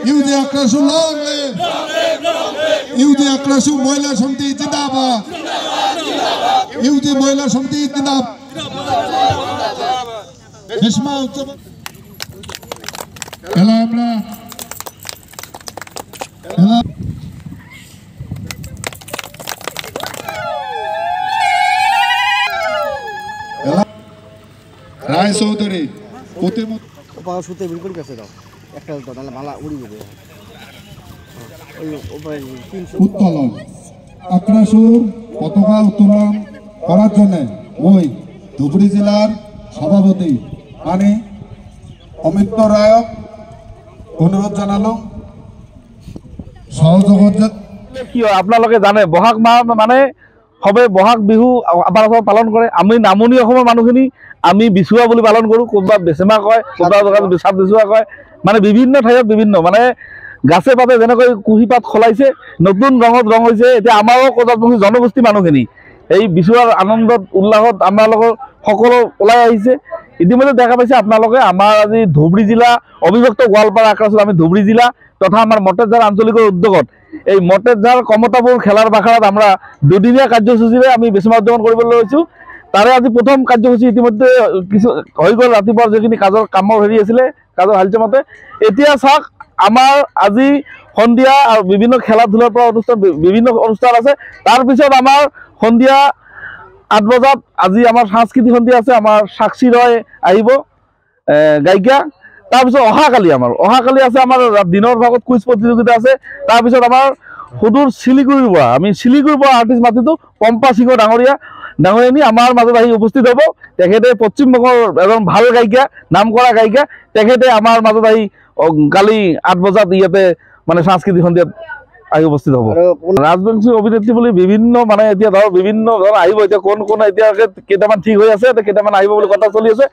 UG আক্রাসু লংলে UG আক্রাসু মহিলা সমিতি জিন্দাবাদ ইউজি মহিলা সমিতি জিন্দাবাদ ভীষ্মা উৎসব খেলা আমরা খেলা রায় চৌধুরী সুতে বিলকুল কাছে দাও একটা নাহলে মালা উড়ি যাবে উত্তোলন আক্রাসুর পতাকা উত্তোলন করার জন্য ওই ধুবড়ী জেলার সভাপতি মানে অমিত্র রায়ক অনুরোধ জানালো সহযোগিতা। কি হয় আপোনালোকে জানে বহাগ মাহ মানে হবে বহাগ বিহু আমাৰ অসমত পালন কৰে। আমি নামনি অসমৰ মানুহখিনি আমি বিচুৱা বুলি পালন কৰোঁ। কোনোবা বেচেমা কয়, কোনোবা জেগাত চাপ বিচুৱা কয়। মানে বিভিন্ন ঠাইত বিভিন্ন মানে গাছে পাতে যেনেকৈ কুঁহিপাত খলাইছে নতুন ৰঙত ৰং হৈছে। এতিয়া আমাৰো কজাতমুখী জনগোষ্ঠী মানুহখিনি এই বিচুৱাৰ আনন্দত উল্লাসত আপোনালোকৰ সকলো ওলাই আহিছে। ইতিমধ্যে দেখা পাইছে আপোনালোকে আমাৰ আজি ধুবুৰী জিলা অবিভক্ত গোৱালপাৰা আক্ৰাসুৰ আমি ধুবুৰী জিলা তথা আমাৰ মটেৰঝাৰ আঞ্চলিকৰ উদ্যোগত এই মটেৰঝাৰ কমতাপুৰ খেলাৰ বাখাৰাত আমৰা দুদিনীয়া কাৰ্যসূচীৰে আমি বেচেমা উদযাপন কৰিবলৈ লৈছোঁ। তাৰে আজি প্ৰথম কাৰ্যসূচী ইতিমধ্যে কিছু হৈ গ'ল। ৰাতিপুৱা যিখিনি কামৰ হেৰি আছিলে কাজৰ হালচামতে এতিয়া চাওক আমাৰ আজি সন্ধিয়া আৰু বিভিন্ন খেলা ধূলাৰ পৰা অনুষ্ঠান বিভিন্ন অনুষ্ঠান আছে। তাৰপিছত আমাৰ সন্ধিয়া 8 বজাত আজি আমাৰ সাংস্কৃতিক সন্ধিয়া আছে। আমাৰ সাক্ষী ৰয় আহিব গায়িকা। তাৰপিছত অহাকালি আছে আমাৰ দিনৰ ভাগত কুইজ প্ৰতিযোগিতা আছে। তাৰপিছত আমাৰ সুদূৰ শিলিগুৰিৰ পৰা আৰ্টিষ্ট মাতিটো পম্পা সিংহ ডাঙৰীয়ানী আমাৰ মাজত আহি উপস্থিত হ'ব। তেখেতে পশ্চিমবংগৰ এজন ভাল গায়িকা, নাম কৰা গায়িকা। তেখেতে আমাৰ মাজত আহি কালি 8 বজাত ইয়াতে মানে সাংস্কৃতিক সন্ধিয়াত আহি উপস্থিত হ'ব। ৰাজবংশী অভিনেত্ৰী বুলি বিভিন্ন মানে এতিয়া ধৰক বিভিন্ন ধৰণৰ আহিব। এতিয়া কোন এতিয়ালৈকে কেইটামান ঠিক হৈ আছে, কেইটামান আহিব বুলি কথা চলি আছে।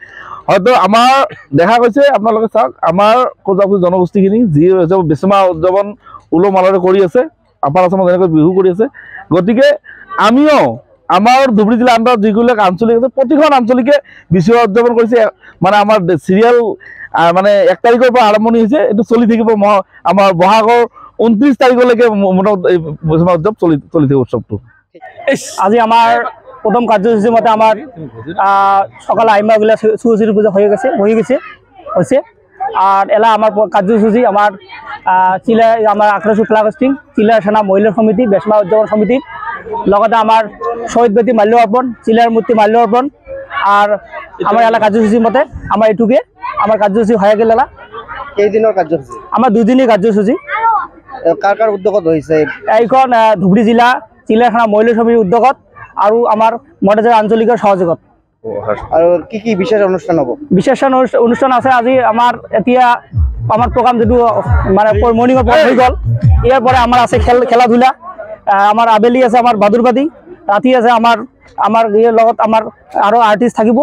হয়তো আমাৰ দেখা গৈছে আপোনালোকে চাওক আমাৰ কজাতমুখী জনগোষ্ঠীখিনি যি বেচেমা উদযাপন উলহ মালহেৰে কৰি আছে। আপাৰ আছামত যেনেকৈ বিহু কৰি আছে, গতিকে আমিও আমাৰ ধুবুৰী জিলাৰ আণ্ডাৰত যিবিলাক আঞ্চলিক আছে প্ৰতিখন আঞ্চলিকে বিচুৱা উদযাপন কৰিছে। মানে আমাৰ চিৰিয়েল মানে 1 তাৰিখৰ পৰা আৰম্ভণি হৈছে, এইটো চলি থাকিব আমাৰ বহাগৰ 29 তাৰিখলৈকে মোটামুটি এই বেচেমা উৎসৱ চলি থাকিব উৎসৱটো। আজি আমার প্রথম কার্যসূচী মতে আমার সকালে আইমাগুলা সরস্বতী পূজা হয়ে গেছে আর এলা আমার কার্যসূচী আমার আক্রাসুর ফ্লাগ হোস্টিং চিলার সেনা মহিলা সমিতি বেচেমা উদযাপন সমিতির লগতে আমার শহীদ বেদী মাল্য অর্পণ চিলার মূর্তি মাল্য অর্পণ আর আমার এলা কার্যসূচী মতে আমার এটুকে আমার কার্যসূচী হয়ে গেল। এলা কেইদিনের কার্যসূচী? আমার 2 দিনের কার্যসূচী। কার উদ্যোগত হয়েছে? এইখন ধুবুৰী জিলা চিলাৰ সেনা মহিলা সমিতিৰ উদ্যোগত আৰু আমাৰ মটেৰঝাৰ আঞ্চলিকৰ সহযোগত। আৰু কি বিশেষ অনুষ্ঠান হ'ব? বিশেষ অনুষ্ঠান আছে আজি আমাৰ এতিয়া আমাৰ প্ৰগ্ৰাম যেটো মানে মৰ্নিঙৰ পৰা হৈ গ'ল। ইয়াৰ পৰা আমাৰ আছে খেলা ধূলা। আমাৰ আবেলি আছে আমাৰ বাদুৰবাদী, ৰাতি আছে আমাৰ লগত আমাৰ আৰু আৰ্টিষ্ট থাকিব।